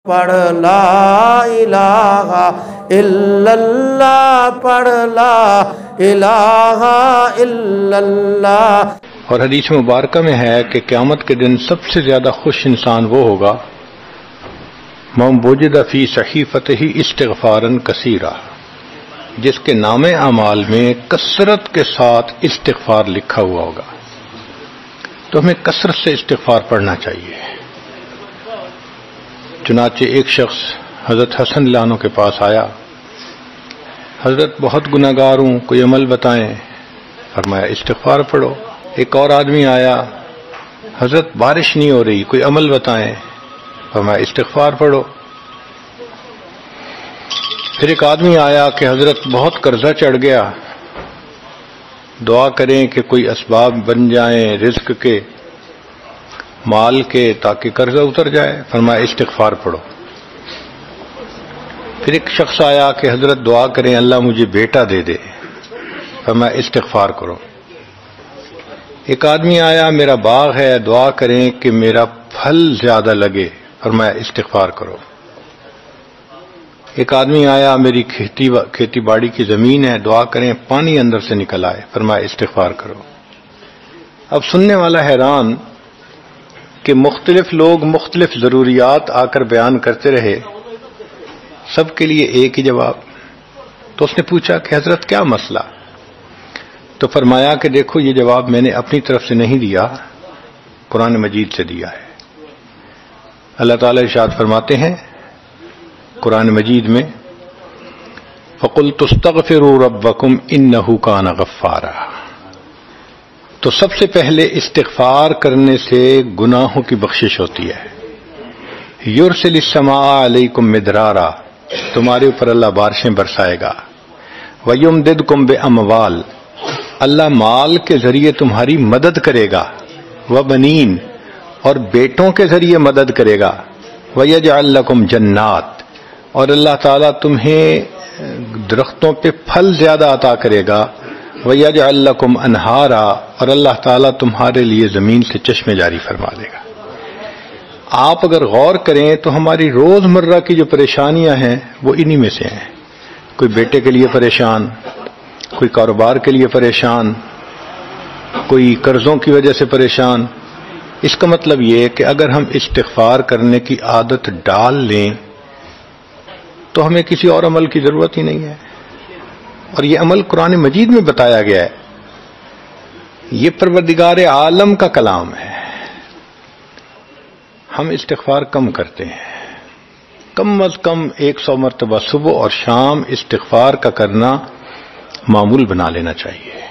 पढ़ ला इलाहा इल्लल्लाह, पढ़ ला इलाहा इल्लल्लाह। और हदीस मुबारका में है कि क़यामत के दिन सबसे ज्यादा खुश इंसान वो होगा मन वुजिदा फी सहीफतिही इस्तिग़फ़ारन कसीरा, जिसके नामे अमाल में कसरत के साथ इस्तिग़फ़ार लिखा हुआ होगा। तो हमें कसरत से इस्तिग़फ़ार पढ़ना चाहिए। चुनाचे एक शख्स हजरत हसन लानो के पास आया, हजरत बहुत गुनाहगार हूं, कोई अमल बताएं। फरमाया इस्तिग़फ़ार पढ़ो। एक और आदमी आया, हजरत बारिश नहीं हो रही, कोई अमल बताएं। फरमाया इस्तिग़फ़ार पढ़ो। फिर एक आदमी आया कि हजरत बहुत कर्जा चढ़ गया, दुआ करें कि कोई असबाब बन जाएं रिज़्क़ के, माल के, ताकि कर्जा उतर जाए। फरमाया इस्तिग़फ़ार पढ़ो। फिर एक शख्स आया कि हजरत दुआ करें अल्लाह मुझे बेटा दे दे। फरमाया इस्तिग़फ़ार करो। एक आदमी आया मेरा बाग है, दुआ करें कि मेरा फल ज्यादा लगे। फरमाया इस्तिग़फ़ार करो। एक आदमी आया मेरी खेती बाड़ी की जमीन है, दुआ करें पानी अंदर से निकल आए। फरमाया इस्तिग़फ़ार करो। अब सुनने वाला हैरान कि मुख्तलिफ लोग मुख्तलिफ जरूरियात आकर बयान करते रहे, सबके लिए एक ही जवाब। तो उसने पूछा कि हजरत क्या मसला? तो फरमाया कि देखो ये जवाब मैंने अपनी तरफ से नहीं दिया, कुरान मजीद से दिया है। अल्लाह ताला इरशाद फरमाते हैं कुरान मजीद में, फ़क़ुल्तु इस्तग़फ़िरू रब्बकुम इन्नहु कान गफ़्फ़ारा। तो सबसे पहले इस्तिग़फ़ार करने से गुनाहों की बख्शिश होती है। युरसिलिस समाअ अलैकुम मिदरारा, तुम्हारे ऊपर अल्लाह बारिशें बरसाएगा। वयुमदिदकुम बिअमवाल, अल्लाह माल के जरिए तुम्हारी मदद करेगा। व बनीन, और बेटों के जरिए मदद करेगा। वयजअल लकुम जन्नात, और अल्लाह ताला तुम्हें दरख्तों पे फल ज्यादा अता करेगा। वयजअल लकुम अनहारा, और अल्लाह ताला तुम्हारे लिए जमीन से चश्मे जारी फरमा देगा। आप अगर गौर करें तो हमारी रोजमर्रा की जो परेशानियां हैं वो इन्हीं में से हैं। कोई बेटे के लिए परेशान, कोई कारोबार के लिए परेशान, कोई कर्जों की वजह से परेशान। इसका मतलब ये है कि अगर हम इस्तिग़फ़ार करने की आदत डाल लें तो हमें किसी और अमल की जरूरत ही नहीं है। और ये अमल कुरान मजीद में बताया गया है, ये परवरदिगार आलम का कलाम है। हम इस्तिग़फ़ार कम करते हैं, कम अज कम 100 मरतबा सुबह और शाम इस्तिग़फ़ार का करना मामूल बना लेना चाहिए।